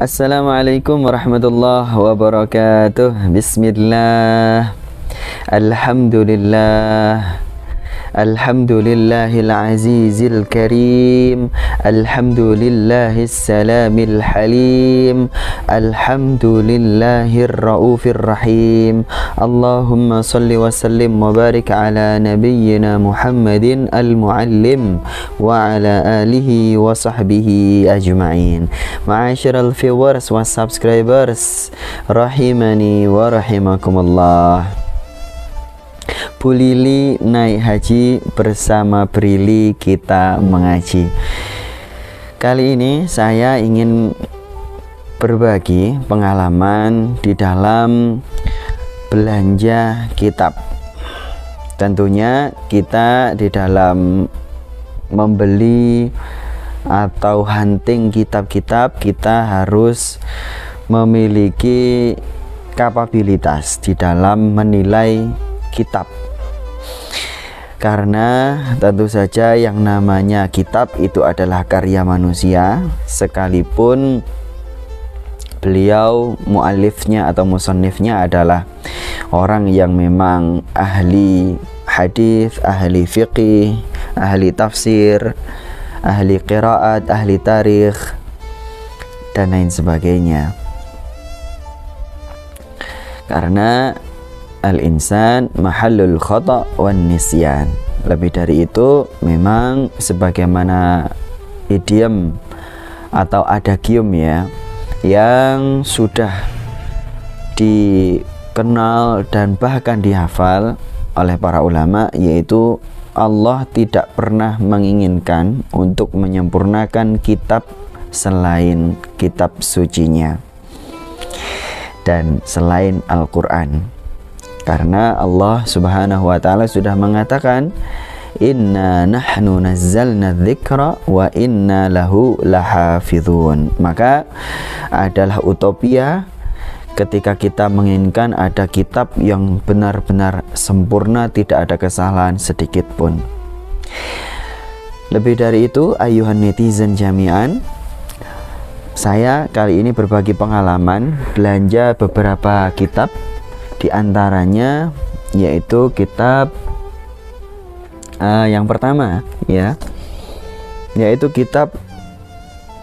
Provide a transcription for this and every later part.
Assalamualaikum warahmatullahi wabarakatuh. Bismillah. Alhamdulillah. Alhamdulillahil azizil karim. Alhamdulillahis salamil halim. Alhamdulillahir raufir rahim. Allahumma salli wa sallim wa barik ala nabiyyina Muhammadin al-muallim wa ala alihi wa sahbihi ajma'in. Ma'asyiral viewers wa subscribers rahimani wa rahimakumullah. Bu Lili naik haji bersama Brili kita mengaji. Kali ini saya ingin berbagi pengalaman di dalam belanja kitab. Tentunya kita di dalam membeli atau hunting kitab-kitab, kita harus memiliki kapabilitas di dalam menilai kitab. Karena tentu saja yang namanya kitab itu adalah karya manusia, sekalipun beliau muallifnya atau musannifnya adalah orang yang memang ahli hadis, ahli fiqih, ahli tafsir, ahli qiraat, ahli tarikh, dan lain sebagainya. Karena al-insan mahallul khata' wan nisyan. Lebih dari itu, memang sebagaimana idiom atau adagium ya, yang sudah dikenal dan bahkan dihafal oleh para ulama, yaitu Allah tidak pernah menginginkan untuk menyempurnakan kitab selain kitab sucinya dan selain Al-Quran. Karena Allah subhanahu wa ta'ala sudah mengatakan, inna nahnu nazzalna dzikra wa inna lahu lahafidhun. Maka adalah utopia ketika kita menginginkan ada kitab yang benar-benar sempurna, tidak ada kesalahan sedikit pun. Lebih dari itu, ayuhan netizen jami'an, saya kali ini berbagi pengalaman belanja beberapa kitab. Di antaranya yaitu kitab yang pertama ya, yaitu kitab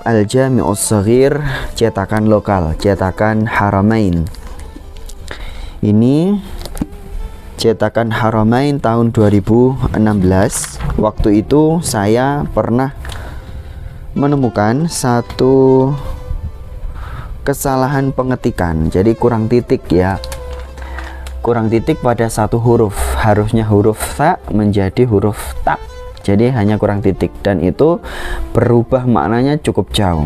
Al-Jami'us Shaghir cetakan lokal, cetakan Haramain. Ini cetakan Haramain tahun 2016. Waktu itu saya pernah menemukan satu kesalahan pengetikan, jadi kurang titik ya. Kurang titik pada satu huruf, harusnya huruf ta menjadi huruf ta, jadi hanya kurang titik, dan itu berubah maknanya cukup jauh.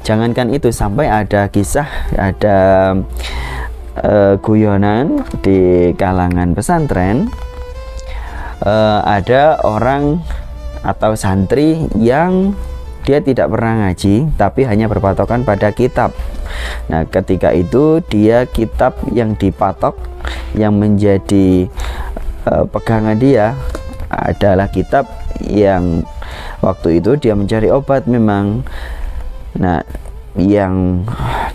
Jangankan itu, sampai ada kisah, ada guyonan di kalangan pesantren, ada orang atau santri yang dia tidak pernah ngaji tapi hanya berpatokan pada kitab. Nah, ketika itu dia kitab yang dipatok, yang menjadi pegangan dia adalah kitab yang waktu itu dia mencari obat memang. Nah, yang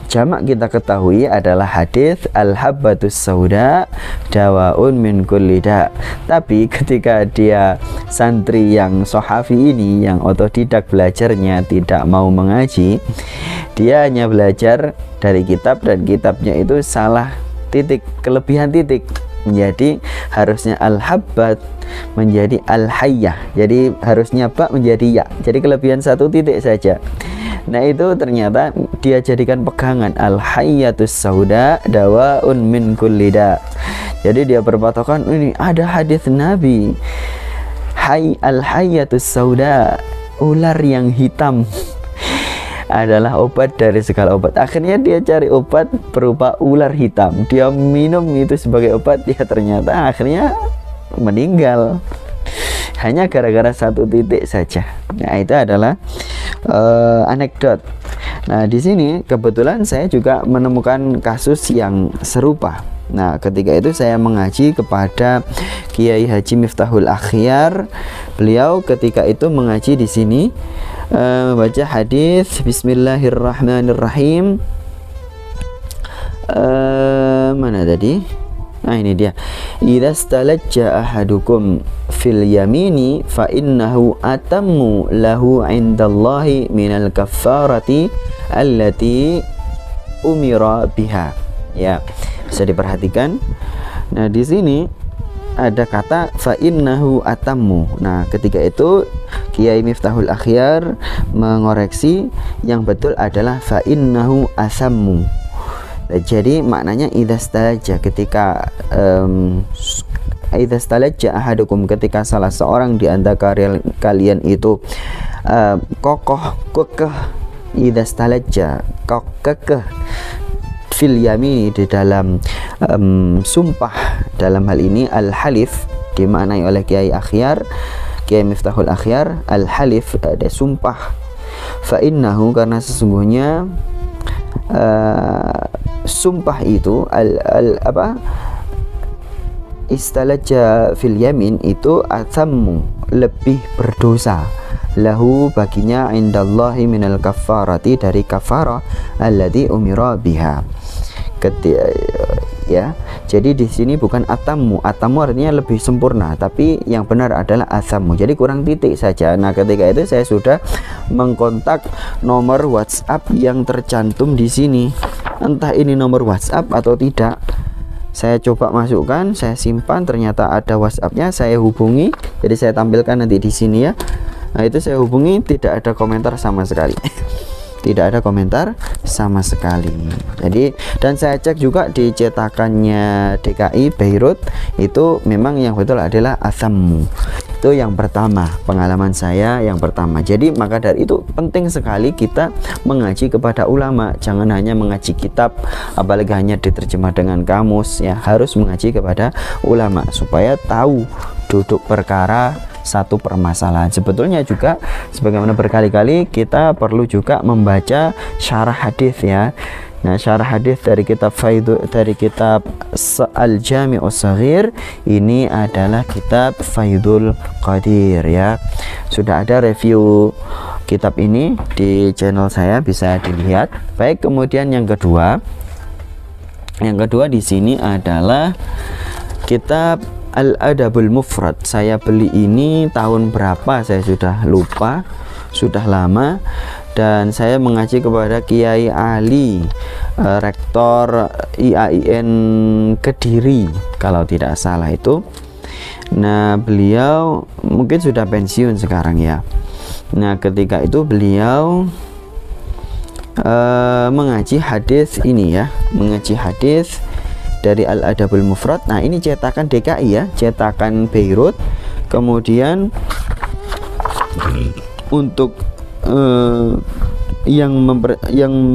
jamak kita ketahui adalah hadis al-habbatus sauda dawaun min kulli da. Tapi ketika dia santri yang sohafi ini, yang otodidak belajarnya, tidak mau mengaji, dia hanya belajar dari kitab, dan kitabnya itu salah titik, kelebihan titik, menjadi harusnya al-habbat menjadi al-hayyah, jadi harusnya ba menjadi ya, jadi kelebihan satu titik saja. Nah, itu ternyata dia jadikan pegangan, al-hayyatus sauda dawaun min kulli da. Jadi dia berpatokan, ini ada hadis Nabi, al-hayyatus sauda, ular yang hitam adalah obat dari segala obat. Akhirnya dia cari obat berupa ular hitam, dia minum itu sebagai obat, dia ternyata akhirnya meninggal hanya gara-gara satu titik saja. Nah, itu adalah anekdot. Nah, di sini kebetulan saya juga menemukan kasus yang serupa. Nah, ketika itu saya mengaji kepada Kiai Haji Miftahul Akhyar. Beliau ketika itu mengaji di sini baca hadis. Bismillahirrahmanirrahim. Mana tadi? Nah, ini dia. Idza stalajja ahadukum fil yamini fa innahu atammu lahu indallahi minal kaffarati allati umira biha. Ya, bisa diperhatikan. Nah, di sini ada kata fa innahu atammu. Nah, ketika itu Kiai Miftahul Akhyar mengoreksi, yang betul adalah fa innahu asammu. Jadi maknanya idza stalaja, ketika idza stalaja ahadukum, ketika salah seorang di antara kalian itu kokoh kekeh, idza stalaja kekeh fil yamini, di dalam sumpah. Dalam hal ini al halif dimaknai oleh Kiai Akhyar, Kiai Miftahul Akhyar, al halif ada sumpah. Fa innahu, karena sesungguhnya sumpah itu istalaja fil yamin itu athammu, lebih berdosa, lahu baginya indallahi minal kaffarati, dari kafarah alladzi umira biha. Ya, jadi di sini bukan atamu artinya lebih sempurna, tapi yang benar adalah asammu, jadi kurang titik saja. Nah, ketika itu saya sudah mengkontak nomor WhatsApp yang tercantum di sini, entah ini nomor WhatsApp atau tidak. Saya coba masukkan, saya simpan, ternyata ada WhatsAppnya, saya hubungi. Jadi saya tampilkan nanti di sini ya. Nah, itu saya hubungi, tidak ada komentar sama sekali. Tidak ada komentar sama sekali. Jadi, dan saya cek juga di cetakannya DKI Beirut, itu memang yang betul adalah asammu. Itu yang pertama, pengalaman saya yang pertama. Jadi maka dari itu penting sekali kita mengaji kepada ulama, jangan hanya mengaji kitab, apalagi hanya diterjemah dengan kamus ya. Harus mengaji kepada ulama supaya tahu duduk perkara satu permasalahan. Sebetulnya juga sebagaimana berkali-kali kita perlu juga membaca syarah hadis ya. Nah, syarah hadis dari kitab Al-Jami'us Shaghir ini adalah kitab Faidul Qadir ya. Sudah ada review kitab ini di channel saya, bisa dilihat. Baik, kemudian yang kedua di sini adalah kitab Al-Adabul Mufrad. Saya beli ini tahun berapa saya sudah lupa, sudah lama, dan saya mengaji kepada Kiai Ali, rektor IAIN Kediri kalau tidak salah itu. Nah, beliau mungkin sudah pensiun sekarang ya. Nah, ketika itu beliau mengaji hadis ini ya, mengaji hadis dari Al-Adabul Mufrad. Nah, ini cetakan DKI ya, cetakan Beirut. Kemudian untuk yang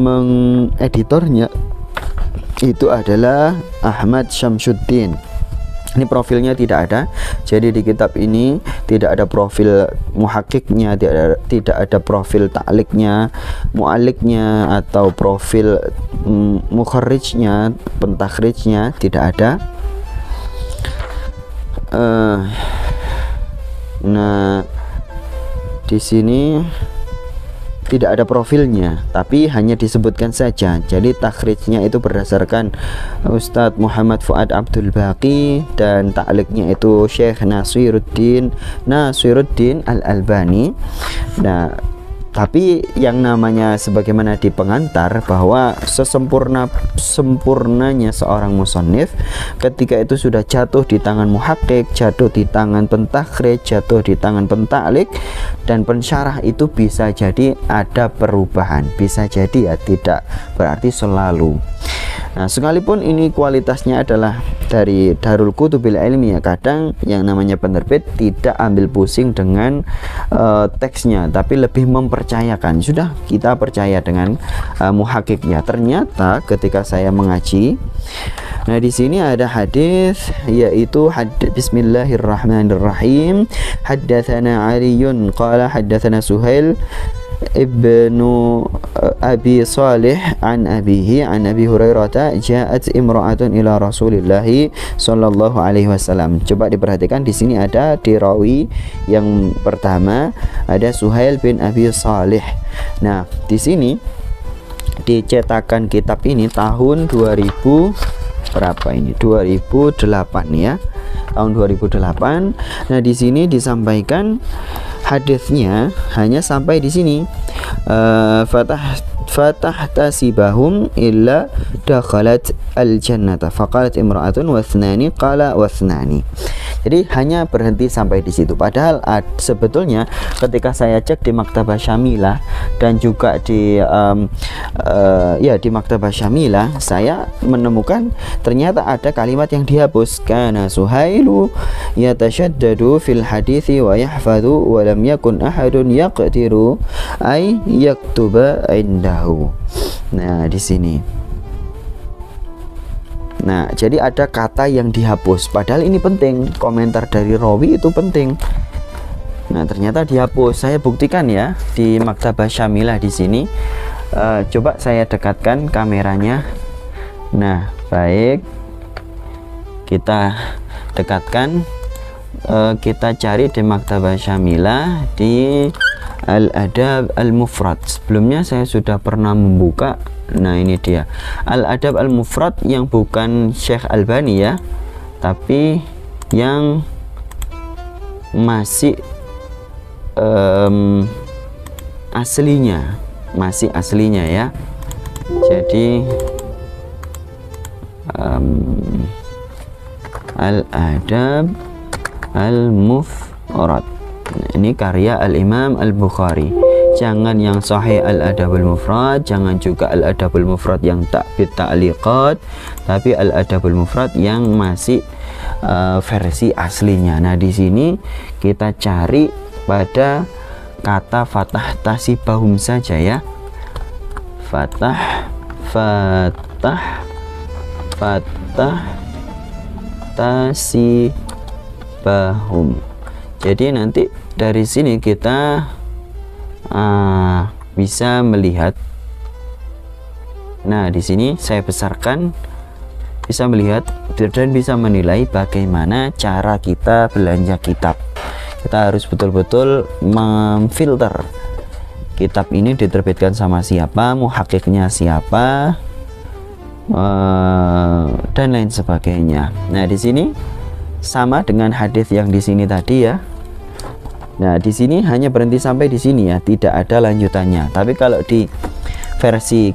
mengeditornya itu adalah Ahmad Syamsuddin. Ini profilnya tidak ada, jadi di kitab ini tidak ada profil muhakkiknya, tidak ada profil ta'liknya, mu'alliknya, atau profil mukharrijnya, pentakhrijnya, tidak ada. Nah, di sini tidak ada profilnya, tapi hanya disebutkan saja. Jadi takhrijnya itu berdasarkan Ustadz Muhammad Fuad Abdul Baqi, dan ta'liknya itu Syekh Nasiruddin Al-Albani. Nah, tapi yang namanya sebagaimana di pengantar, bahwa sempurnanya seorang musannif ketika itu sudah jatuh di tangan muhakkik, jatuh di tangan pentakhrij, jatuh di tangan pentaklik dan pensyarah, itu bisa jadi ada perubahan, bisa jadi ya, tidak berarti selalu. Nah, sekalipun ini kualitasnya adalah dari Darul Kutubil Ilmiyah, kadang yang namanya penerbit tidak ambil pusing dengan teksnya, tapi lebih mempercayakan. Sudah, kita percaya dengan muhakkiknya. Ternyata ketika saya mengaji, nah di sini ada hadis, yaitu Bismillahirrahmanirrahim. Haddatsana Aliyun qala haddatsana Suhail ibnu Abi Salih an abihi an Abi Hurairah ja'at imra'atun ila Rasulillah sallallahu alaihi wasallam. Coba diperhatikan di sini ada di rawi yang pertama ada Suhail bin Abi Salih. Nah, di sini dicetakan kitab ini tahun 2000 berapa ini? 2008 ya. Tahun 2008. Nah, di sini disampaikan hadisnya hanya sampai di sini. Fatahtasibahum illa dakhalat al-jannata faqalat imra'atun wasnani qala wasnani. Jadi hanya berhenti sampai di situ. Padahal sebetulnya ketika saya cek di Maktabah Syamilah dan juga di di Maktabah Syamilah, saya menemukan ternyata ada kalimat yang dihapus. Kana Suhailu yatashaddadu fil hadithi wa yahfadhu wa lam yakun ahadun yaqdiru ay yaktuba indahu. Nah, di sini. Nah, jadi ada kata yang dihapus. Padahal ini penting. Komentar dari rawi itu penting. Nah, ternyata dihapus. Saya buktikan ya di Maktabah Syamilah di sini. Coba saya dekatkan kameranya. Nah, baik. Kita dekatkan. Kita cari di Maktabah Syamilah di Al-Adab Al-Mufrad. Sebelumnya saya sudah pernah membuka. Nah, ini dia Al-Adab Al-Mufrad yang bukan Syekh Albani ya, tapi yang masih aslinya ya. Jadi Al-Adab Al-Mufrad, ini karya Al-Imam Al-Bukhari. Jangan yang Sahih Al-Adabul Mufrad, jangan juga Al-Adabul Mufrad yang ta'bid ta'liqat, tapi Al-Adabul Mufrad yang masih versi aslinya. Nah, di sini kita cari pada kata fatahtasibahum saja ya. Fatahtasibahum. Jadi nanti dari sini kita bisa melihat. Nah, di sini saya besarkan, bisa melihat dan bisa menilai bagaimana cara kita belanja kitab. Kita harus betul-betul memfilter kitab ini diterbitkan sama siapa, muhakiknya siapa, dan lain sebagainya. Nah, di sini sama dengan hadis yang di sini tadi ya. Nah, di sini hanya berhenti sampai di sini ya, tidak ada lanjutannya. Tapi kalau di versi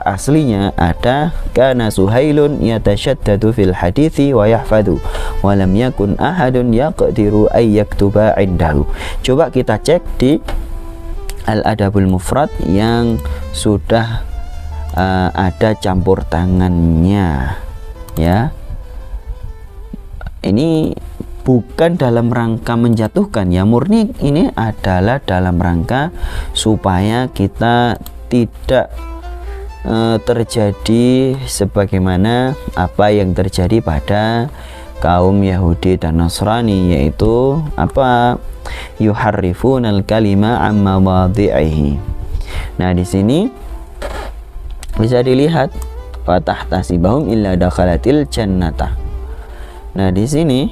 aslinya ada kana Suhailun yatashaddadu fil hadithi wa yahfadhu wa lam yakun ahadun yaqdiru ay yaktuba indahu. Coba kita cek di Al-Adabul Mufrad yang sudah ada campur tangannya ya. Ini bukan dalam rangka menjatuhkan ya, murni ini adalah dalam rangka supaya kita tidak terjadi sebagaimana apa yang terjadi pada kaum Yahudi dan Nasrani, yaitu apa, yuharrifunal kalima amma wadhi'ihi. Nah, di sini bisa dilihat fatahtasibahum illa dakhalatil jannata. Nah, di sini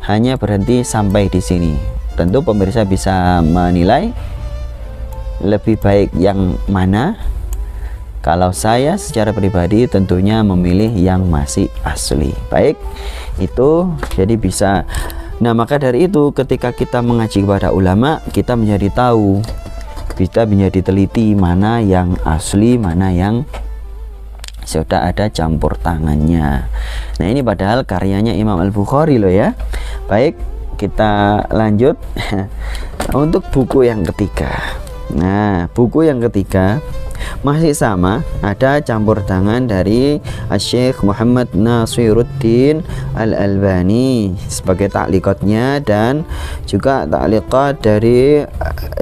hanya berhenti sampai di sini. Tentu pemirsa bisa menilai lebih baik yang mana. Kalau saya secara pribadi tentunya memilih yang masih asli. Baik, itu jadi bisa. Nah, maka dari itu ketika kita mengaji kepada ulama, kita menjadi tahu, kita menjadi teliti mana yang asli, mana yang sudah ada campur tangannya. Nah, ini padahal karyanya Imam Al-Bukhari loh ya. Baik, kita lanjut untuk buku yang ketiga. Nah, buku yang ketiga masih sama, ada campur tangan dari Syekh Muhammad Nasiruddin Al-Albani sebagai ta'liqatnya, dan juga ta'liqat dari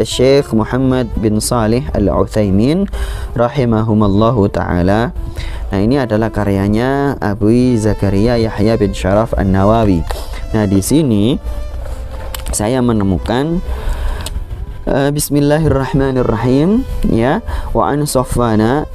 Syekh Muhammad bin Salih Al-Utsaimin rahimahumallahu ta'ala. Nah, ini adalah karyanya Abu Zakaria Yahya bin Syaraf An-Nawawi. Nah, di sini saya menemukan Bismillahirrahmanirrahim, ya. Wa an Sofwana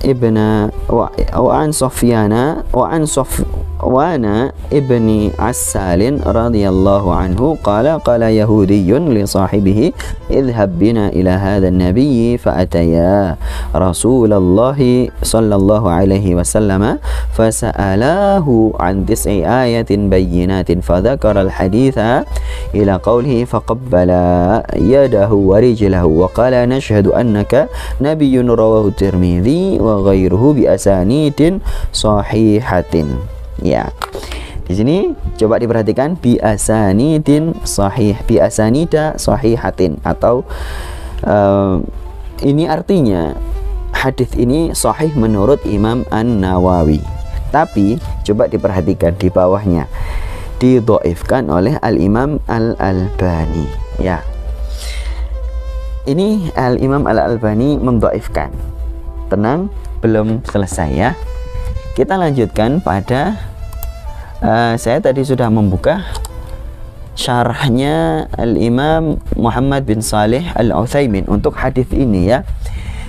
ibni Assalin radhiyallahu anhu qala yahudiyyun li sahibihi idhhab bina ila hadha an-nabiy fa ataya Rasulullah sallallahu alaihi wasallam fasa'alahu an tis'i ayatin bayyinatin fadhakara al-haditha ila qawlihi faqabbala yadahu wa rijlahu wa qala nashhadu annaka nabiyyun rawahu Tirmidzi wa ghairuhu bi asanidin sahihatin. Ya, di sini coba diperhatikan bi asanidin sahih, bi asanida sahihatin, atau ini artinya hadis ini sahih menurut Imam An-Nawawi, tapi coba diperhatikan di bawahnya didhaifkan oleh Al-Imam Al-Albani. Ya, ini Al-Imam Al-Albani mendhaifkan. Tenang, belum selesai ya. Kita lanjutkan pada saya tadi sudah membuka syarahnya Al-Imam Muhammad bin Salih Al-Utsaimin untuk hadis ini ya.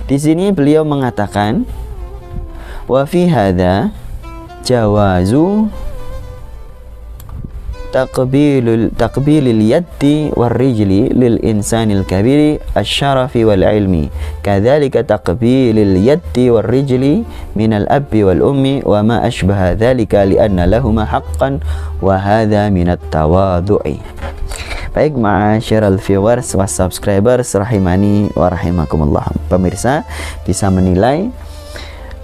Di sini beliau mengatakan wa fi hadza jawazu taqbilil yaddi war rijli lil insanil kabiri asy-syarafi wal ilmi kadzalika taqbilil yaddi war rijli minal abbi wal ummi wa ma ashbaha dzalika li anna lahumā haqqan wa hadza minat tawadhu'i. Baik, ma'asyiral viewers was subscribers rahimani wa rahimakumullah. Pemirsa bisa menilai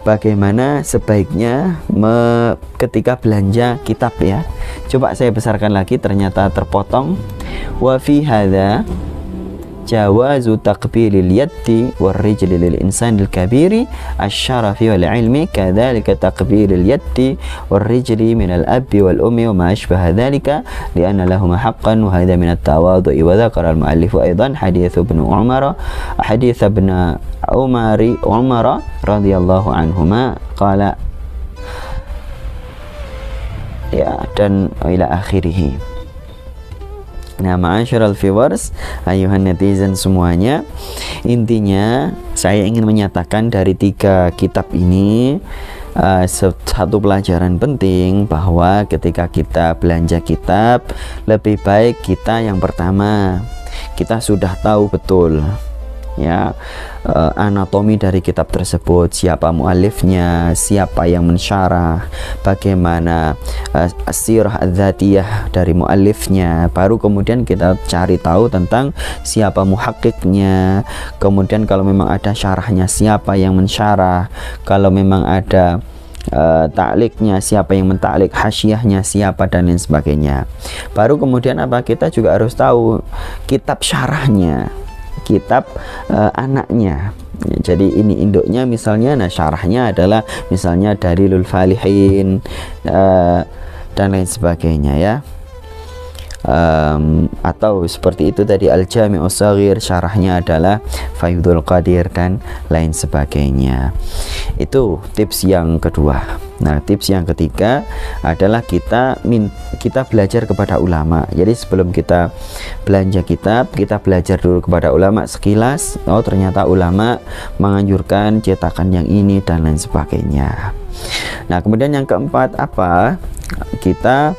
bagaimana sebaiknya ketika belanja kitab ya. Coba saya besarkan lagi, ternyata terpotong. Wa fi hadza jawazu taqbilil yaddi war rijli lil insanil kabiri asy-syarafi wal ilmi kadzalika taqbilil yaddi war rijli minal abbi wal ummi wa ma ashbaha dzalika li'anna lahum haqqan wa hadha min at-tawadhu'i wa dzakara al-mu'allif aidan hadits ibn Umar radhiyallahu anhuma qala, ya, dan ila akhirih. Nah, ma'asyiral viewers, ayuhan netizen semuanya, intinya saya ingin menyatakan dari 3 kitab ini satu pelajaran penting, bahwa ketika kita belanja kitab, lebih baik kita yang pertama kita sudah tahu betul ya anatomi dari kitab tersebut, siapa muallifnya, siapa yang mensyarah, bagaimana sirah adzatiyah dari muallifnya, baru kemudian kita cari tahu tentang siapa muhakkiknya, kemudian kalau memang ada syarahnya siapa yang mensyarah, kalau memang ada ta'liqnya siapa yang mentaklik, hasyiahnya siapa, dan lain sebagainya. Baru kemudian apa, kita juga harus tahu kitab syarahnya, kitab anaknya. Jadi ini induknya misalnya, nah syarahnya adalah misalnya Dalilul Falihin dan lain sebagainya ya. Atau seperti itu tadi Al-Jami'us Shaghir, syarahnya adalah Faidul Qadir dan lain sebagainya. Itu tips yang kedua. Nah, tips yang ketiga adalah kita belajar kepada ulama. Jadi sebelum kita belanja kitab, kita belajar dulu kepada ulama sekilas. Oh, ternyata ulama menganjurkan cetakan yang ini dan lain sebagainya. Nah, kemudian yang keempat apa? Kita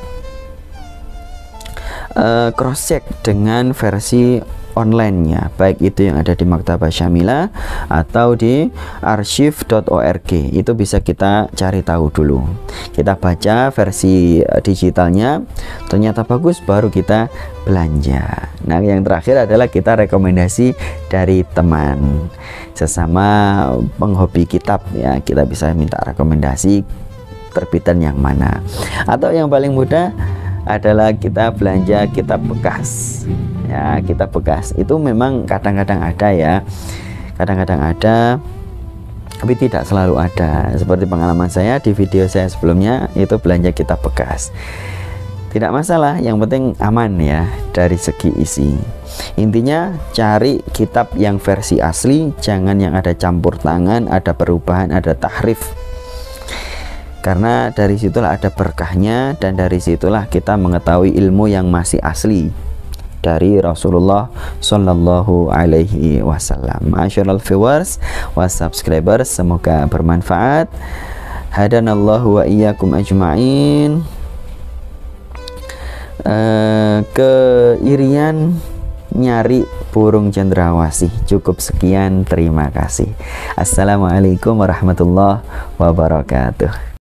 cross check dengan versi online-nya, baik itu yang ada di Maktabah Syamilah atau di archive.org. Itu bisa kita cari tahu dulu, kita baca versi digitalnya, ternyata bagus, baru kita belanja. Nah, yang terakhir adalah kita rekomendasi dari teman sesama penghobi kitab ya, kita bisa minta rekomendasi terbitan yang mana. Atau yang paling mudah adalah kita belanja kitab bekas ya. Kitab bekas itu memang kadang-kadang ada ya, kadang-kadang ada, tapi tidak selalu ada. Seperti pengalaman saya di video saya sebelumnya, itu belanja kitab bekas. Tidak masalah, yang penting aman ya dari segi isi. Intinya cari kitab yang versi asli, jangan yang ada campur tangan, ada perubahan, ada tahrif. Karena dari situlah ada berkahnya, dan dari situlah kita mengetahui ilmu yang masih asli dari Rasulullah Shallallahu Alaihi Wasallam. Masyaallah viewers wa subscribers, semoga bermanfaat. Hadanallahu wa iyyakum ajma'in. Keirian nyari burung cendrawasih. Cukup sekian, terima kasih. Assalamualaikum warahmatullahi wabarakatuh.